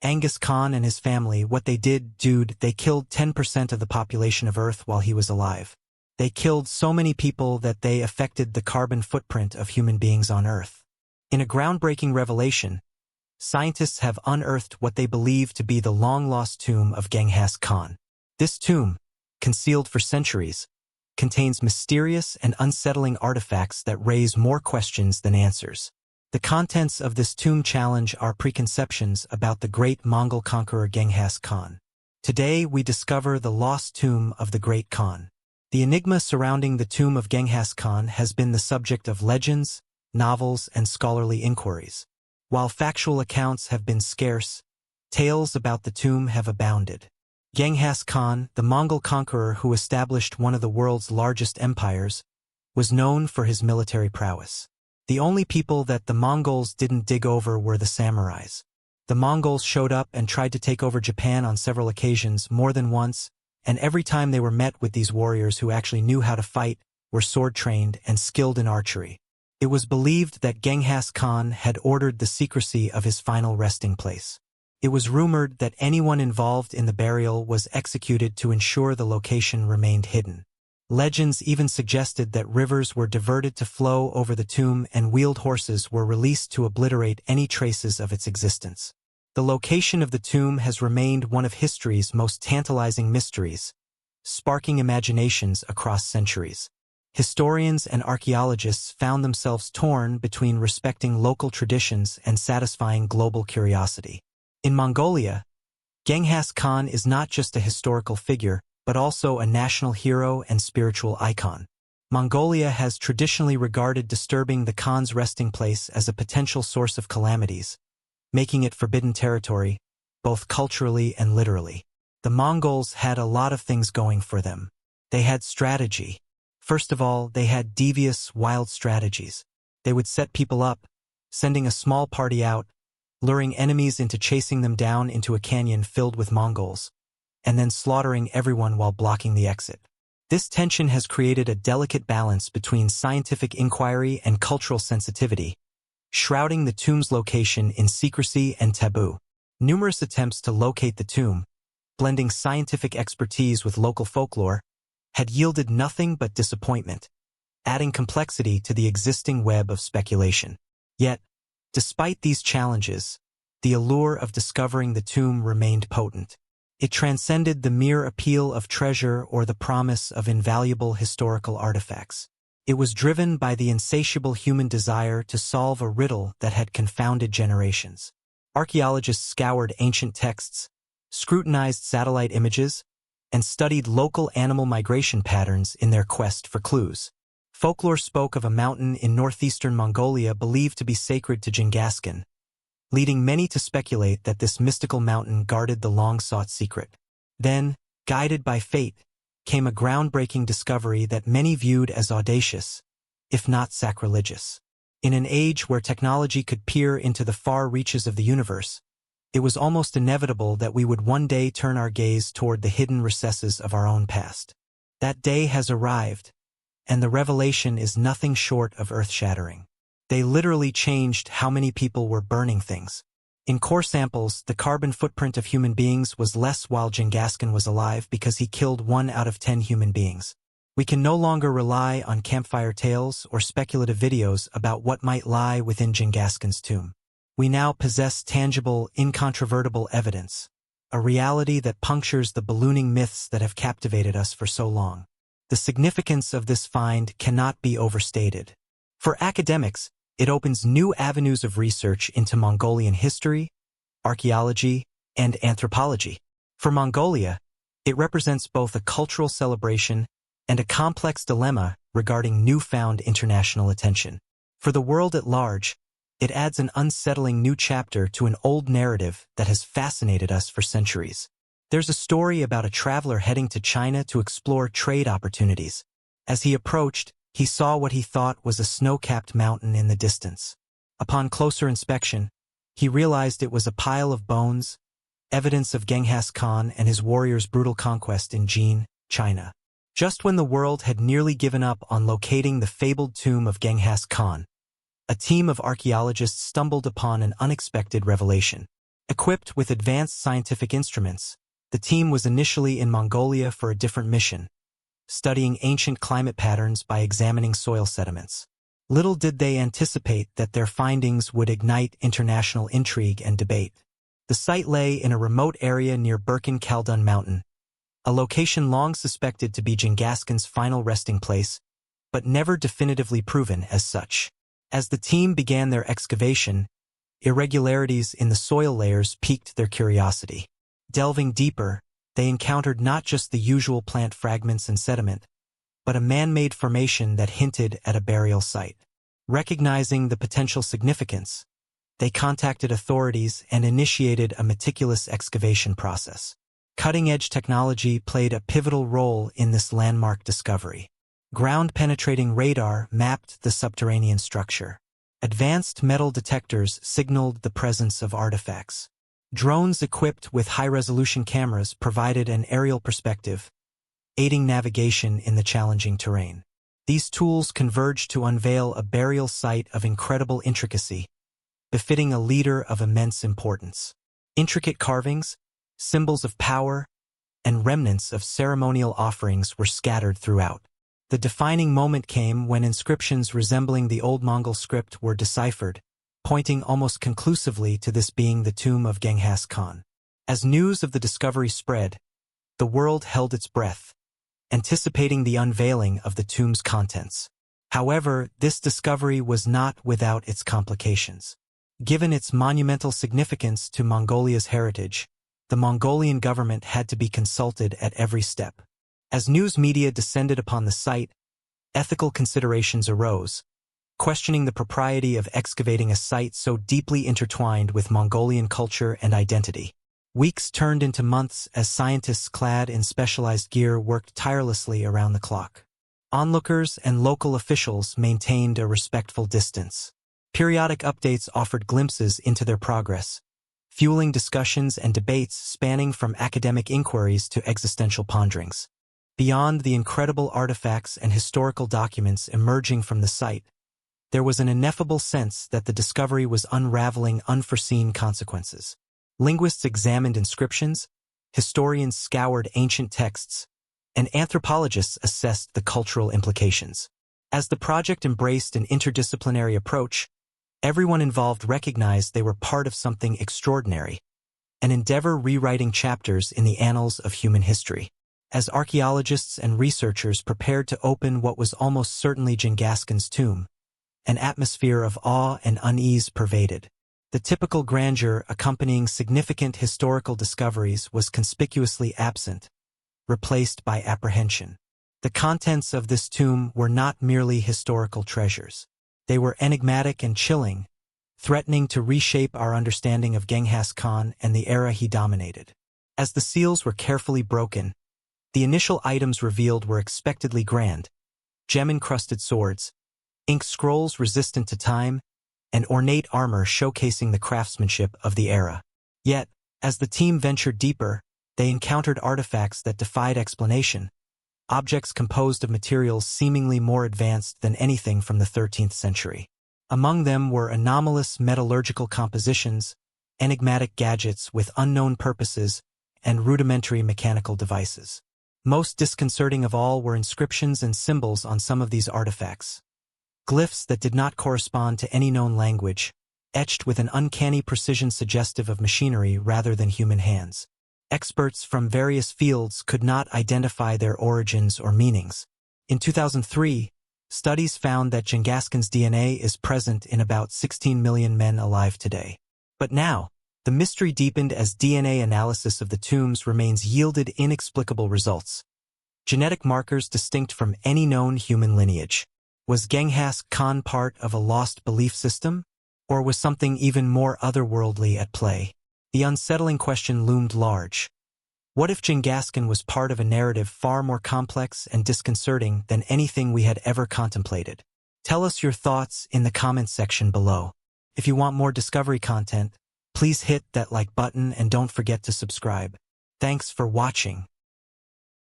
Genghis Khan and his family, what they did, dude, they killed 10% of the population of Earth while he was alive. They killed so many people that they affected the carbon footprint of human beings on Earth. In a groundbreaking revelation, scientists have unearthed what they believe to be the long-lost tomb of Genghis Khan. This tomb, concealed for centuries, contains mysterious and unsettling artifacts that raise more questions than answers. The contents of this tomb challenge our preconceptions about the great Mongol conqueror Genghis Khan. Today we discover the lost tomb of the great Khan. The enigma surrounding the tomb of Genghis Khan has been the subject of legends, novels, and scholarly inquiries. While factual accounts have been scarce, tales about the tomb have abounded. Genghis Khan, the Mongol conqueror who established one of the world's largest empires, was known for his military prowess. The only people that the Mongols didn't dig over were the samurais. The Mongols showed up and tried to take over Japan on several occasions, more than once, and every time they were met with these warriors who actually knew how to fight, were sword-trained, and skilled in archery. It was believed that Genghis Khan had ordered the secrecy of his final resting place. It was rumored that anyone involved in the burial was executed to ensure the location remained hidden. Legends even suggested that rivers were diverted to flow over the tomb and wheeled horses were released to obliterate any traces of its existence. The location of the tomb has remained one of history's most tantalizing mysteries, sparking imaginations across centuries. Historians and archaeologists found themselves torn between respecting local traditions and satisfying global curiosity. In Mongolia, Genghis Khan is not just a historical figure, but also a national hero and spiritual icon. Mongolia has traditionally regarded disturbing the Khan's resting place as a potential source of calamities, making it forbidden territory, both culturally and literally. The Mongols had a lot of things going for them. They had strategy. First of all, they had devious, wild strategies. They would set people up, sending a small party out, luring enemies into chasing them down into a canyon filled with Mongols, and then slaughtering everyone while blocking the exit. This tension has created a delicate balance between scientific inquiry and cultural sensitivity, shrouding the tomb's location in secrecy and taboo. Numerous attempts to locate the tomb, blending scientific expertise with local folklore, had yielded nothing but disappointment, adding complexity to the existing web of speculation. Yet, despite these challenges, the allure of discovering the tomb remained potent. It transcended the mere appeal of treasure or the promise of invaluable historical artifacts. It was driven by the insatiable human desire to solve a riddle that had confounded generations. Archaeologists scoured ancient texts, scrutinized satellite images, and studied local animal migration patterns in their quest for clues. Folklore spoke of a mountain in northeastern Mongolia believed to be sacred to Genghis Khan, leading many to speculate that this mystical mountain guarded the long-sought secret. Then, guided by fate, came a groundbreaking discovery that many viewed as audacious, if not sacrilegious. In an age where technology could peer into the far reaches of the universe, it was almost inevitable that we would one day turn our gaze toward the hidden recesses of our own past. That day has arrived, and the revelation is nothing short of earth-shattering. They literally changed how many people were burning things. In core samples, the carbon footprint of human beings was less while Genghis Khan was alive because he killed 1 out of 10 human beings. We can no longer rely on campfire tales or speculative videos about what might lie within Genghis Khan's tomb. We now possess tangible, incontrovertible evidence, a reality that punctures the ballooning myths that have captivated us for so long. The significance of this find cannot be overstated. For academics, it opens new avenues of research into Mongolian history, archaeology, and anthropology. For Mongolia, it represents both a cultural celebration and a complex dilemma regarding newfound international attention. For the world at large, it adds an unsettling new chapter to an old narrative that has fascinated us for centuries. There's a story about a traveler heading to China to explore trade opportunities. As he approached, he saw what he thought was a snow-capped mountain in the distance. Upon closer inspection, he realized it was a pile of bones, evidence of Genghis Khan and his warriors' brutal conquest in Jin, China. Just when the world had nearly given up on locating the fabled tomb of Genghis Khan, a team of archaeologists stumbled upon an unexpected revelation. Equipped with advanced scientific instruments, the team was initially in Mongolia for a different mission, studying ancient climate patterns by examining soil sediments. Little did they anticipate that their findings would ignite international intrigue and debate. The site lay in a remote area near Birkin Khaldun Mountain, a location long suspected to be Genghis final resting place, but never definitively proven as such. As the team began their excavation, irregularities in the soil layers piqued their curiosity. Delving deeper, they encountered not just the usual plant fragments and sediment, but a man-made formation that hinted at a burial site. Recognizing the potential significance, they contacted authorities and initiated a meticulous excavation process. Cutting-edge technology played a pivotal role in this landmark discovery. Ground-penetrating radar mapped the subterranean structure. Advanced metal detectors signaled the presence of artifacts. Drones equipped with high-resolution cameras provided an aerial perspective, aiding navigation in the challenging terrain. These tools converged to unveil a burial site of incredible intricacy, befitting a leader of immense importance. Intricate carvings, symbols of power, and remnants of ceremonial offerings were scattered throughout. The defining moment came when inscriptions resembling the Old Mongol script were deciphered, pointing almost conclusively to this being the tomb of Genghis Khan. As news of the discovery spread, the world held its breath, anticipating the unveiling of the tomb's contents. However, this discovery was not without its complications. Given its monumental significance to Mongolia's heritage, the Mongolian government had to be consulted at every step. As news media descended upon the site, ethical considerations arose, questioning the propriety of excavating a site so deeply intertwined with Mongolian culture and identity. Weeks turned into months as scientists clad in specialized gear worked tirelessly around the clock. Onlookers and local officials maintained a respectful distance. Periodic updates offered glimpses into their progress, fueling discussions and debates spanning from academic inquiries to existential ponderings. Beyond the incredible artifacts and historical documents emerging from the site, there was an ineffable sense that the discovery was unraveling unforeseen consequences. Linguists examined inscriptions, historians scoured ancient texts, and anthropologists assessed the cultural implications. As the project embraced an interdisciplinary approach, everyone involved recognized they were part of something extraordinary, an endeavor rewriting chapters in the annals of human history. As archaeologists and researchers prepared to open what was almost certainly Genghis Khan's tomb, an atmosphere of awe and unease pervaded. The typical grandeur accompanying significant historical discoveries was conspicuously absent, replaced by apprehension. The contents of this tomb were not merely historical treasures. They were enigmatic and chilling, threatening to reshape our understanding of Genghis Khan and the era he dominated. As the seals were carefully broken, the initial items revealed were expectedly grand: gem-encrusted swords, ink scrolls resistant to time, and ornate armor showcasing the craftsmanship of the era. Yet, as the team ventured deeper, they encountered artifacts that defied explanation, objects composed of materials seemingly more advanced than anything from the 13th century. Among them were anomalous metallurgical compositions, enigmatic gadgets with unknown purposes, and rudimentary mechanical devices. Most disconcerting of all were inscriptions and symbols on some of these artifacts. Glyphs that did not correspond to any known language, etched with an uncanny precision suggestive of machinery rather than human hands. Experts from various fields could not identify their origins or meanings. In 2003, studies found that Genghis Khan's DNA is present in about 16 million men alive today. But now, the mystery deepened as DNA analysis of the tombs remains yielded inexplicable results. Genetic markers distinct from any known human lineage. Was Genghis Khan part of a lost belief system? Or was something even more otherworldly at play? The unsettling question loomed large. What if Genghis Khan was part of a narrative far more complex and disconcerting than anything we had ever contemplated? Tell us your thoughts in the comments section below. If you want more discovery content, please hit that like button and don't forget to subscribe. Thanks for watching.